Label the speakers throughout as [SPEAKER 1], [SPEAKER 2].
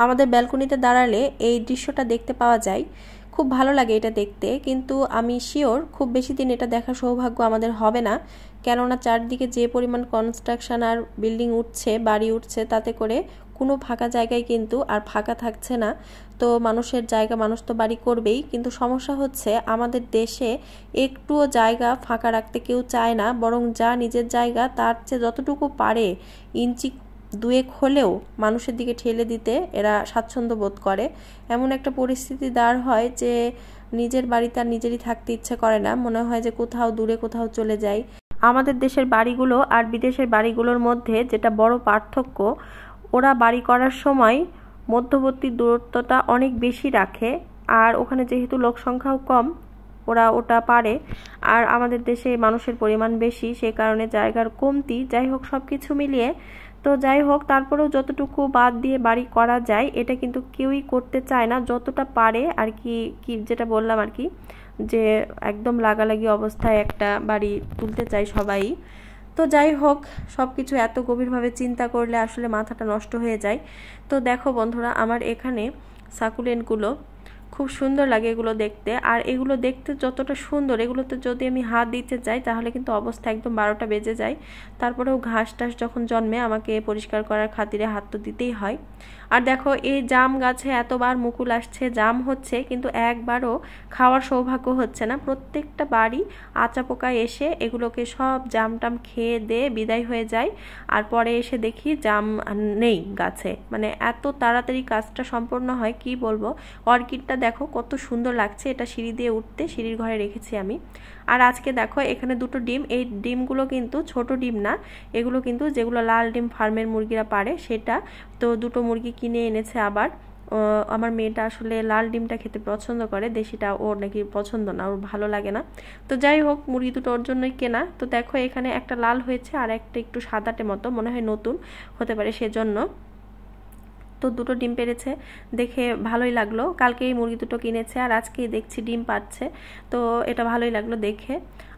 [SPEAKER 1] আমাদের ব্যালকনিতে দাঁড়ালে এই দৃশ্যটা দেখতে পাওয়া যায়। খুব ভালো লাগে এটা দেখতে, কিন্তু আমি শিওর খুব বেশি দিন এটা দেখার সৌভাগ্য আমাদের হবে না, কেননা চারদিকে যে পরিমাণ কনস্ট্রাকশন আর বিল্ডিং উঠছে, বাড়ি উঠছে, তাতে করে কোনো ফাঁকা জায়গায় কিন্তু আর ফাঁকা থাকছে না। তো মানুষের জায়গা, মানুষ তো বাড়ি করবেই, কিন্তু সমস্যা হচ্ছে আমাদের দেশে একটুও জায়গা ফাঁকা রাখতে কেউ চায় না, বরং যা নিজের জায়গা তার চেয়ে যতটুকু পারে ইঞ্চি দুয়েক হলেও মানুষের দিকে ঠেলে দিতে এরা স্বাচ্ছন্দ্য বোধ করে। এমন একটা পরিস্থিতি দাঁড় হয় যে নিজের বাড়িতে আর নিজেরই থাকতে ইচ্ছে করে না, মনে হয় যে কোথাও দূরে কোথাও চলে যাই। আমাদের দেশের বাড়িগুলো আর বিদেশের বাড়িগুলোর মধ্যে যেটা বড় পার্থক্য, ওরা বাড়ি করার সময় মধ্যবর্তী দূরত্বটা অনেক বেশি রাখে, আর ওখানে যেহেতু লোক সংখ্যাও কম ওরা ওটা পারে। আর আমাদের দেশে মানুষের পরিমাণ বেশি, সে কারণে জায়গার কমতি। যাই হোক, সব কিছু মিলিয়ে তো যাই হোক, তারপরেও যতটুকু বাদ দিয়ে বাড়ি করা যায় এটা কিন্তু কেউই করতে চায় না, যতটা পারে আর কি। যেটা বললাম আর কি, যে একদম লাগালাগি অবস্থায় একটা বাড়ি তুলতে চাই সবাই। তো যাই হোক, সব কিছু এত গভীরভাবে চিন্তা করলে আসলে মাথাটা নষ্ট হয়ে যায়। তো দেখো বন্ধুরা, আমার এখানে সাকুলেন্টগুলো খুব সুন্দর লাগে এগুলো দেখতে, আর এগুলো দেখতে যতটা সুন্দর, এগুলোতে যদি আমি হাত দিতে যাই তাহলে কিন্তু অবস্থা একদম 12টা বেজে যায়। তারপরেও ঘাস টাস যখন জন্মে আমাকে পরিষ্কার করার খাতিরে হাত তো দিতেই হয়। আর দেখো, এই জাম গাছে এতবার মুকুল আসছে, জাম হচ্ছে, কিন্তু একবারও খাওয়ার সৌভাগ্য হচ্ছে না। প্রত্যেকটা বাড়ি আচা পোকা এসে এগুলোকে সব জাম টাম খেয়ে দিয়ে বিদায় হয়ে যায়, আর পরে এসে দেখি জাম নেই গাছে। মানে এত তাড়াতাড়ি কাজটা সম্পূর্ণ হয় কি বলবো। অর্কিডটা দেখো কত সুন্দর লাগছে, এটা সিঁড়ি দিয়ে উঠতে সিঁড়ির ঘরে রেখেছি আমি। আর আজকে দেখো এখানে দুটো ডিম, এই ডিমগুলো কিন্তু ছোট ডিম না, এগুলো কিন্তু যেগুলো লাল ডিম ফার্মের মুরগিরা পারে সেটা। তো দুটো মুরগি কিনে এনেছে আবার। আমার মেয়েটা আসলে লাল ডিমটা খেতে পছন্দ করে, দেশিটা ওর নাকি পছন্দ না, ওর ভালো লাগে না। তো যাই হোক, মুরগি দুটো ওর জন্যই কেনা। তো দেখো এখানে একটা লাল হয়েছে আর একটা একটু সাদাটে মতো, মনে হয় নতুন হতে পারে সেজন্য। তো দুটো ডিম পেড়েছে, দেখে ভালোই লাগলো। কালকে এই মুরগি দুটো কিনেছে আর আজকেই দেখছি ডিম পাচ্ছে, তো এটা ভালোই লাগলো দেখে।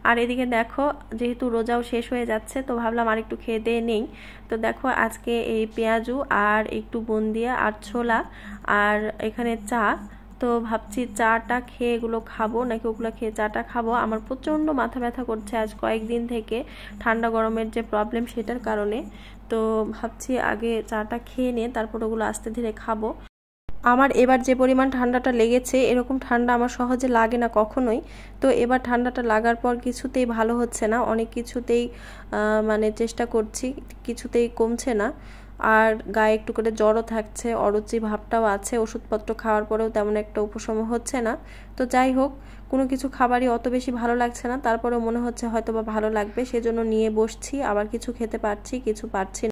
[SPEAKER 1] আর এদিকে দেখো, যেহেতু রোজাও শেষ হয়ে যাচ্ছে তো ভাবলাম আর একটু খেয়ে দিয়ে নেই। তো দেখো আজকে এই পেঁয়াজু আর একটু বুন্দিয়া আর ছোলা আর এখানে চা। তো ভাবছি চাটা খেয়ে এগুলো খাবো নাকি ওগুলো খেয়ে চাটা খাবো। আমার প্রচণ্ড মাথা ব্যথা করছে আজ কয়েকদিন থেকে, ঠান্ডা গরমের যে প্রবলেম সেটার কারণে। তো ভাবছি আগে চাটা খেয়ে নিয়ে তারপর ওগুলো আস্তে ধীরে খাবো। আমার এবার যে পরিমাণ ঠান্ডাটা লেগেছে, এরকম ঠান্ডা আমার সহজে লাগে না কখনোই। তো এবার ঠান্ডাটা লাগার পর কিছুতেই ভালো হচ্ছে না, অনেক কিছুতেই মানে চেষ্টা করছি, কিছুতেই কমছে না। আর গায়ে একটু করে জ্বরও থাকছে, অরুচি ভাবটাও আছে, ওষুধপত্র খাওয়ার পরেও তেমন একটা উপশম হচ্ছে না। তো যাই হোক, কোনো কিছু খাবারই অত বেশি ভালো লাগছে না, তারপরেও মনে হচ্ছে হয়তো বা ভালো লাগবে, সেজন্য নিয়ে বসছি। আবার কিছু খেতে পারছি, কিছু পারছি না।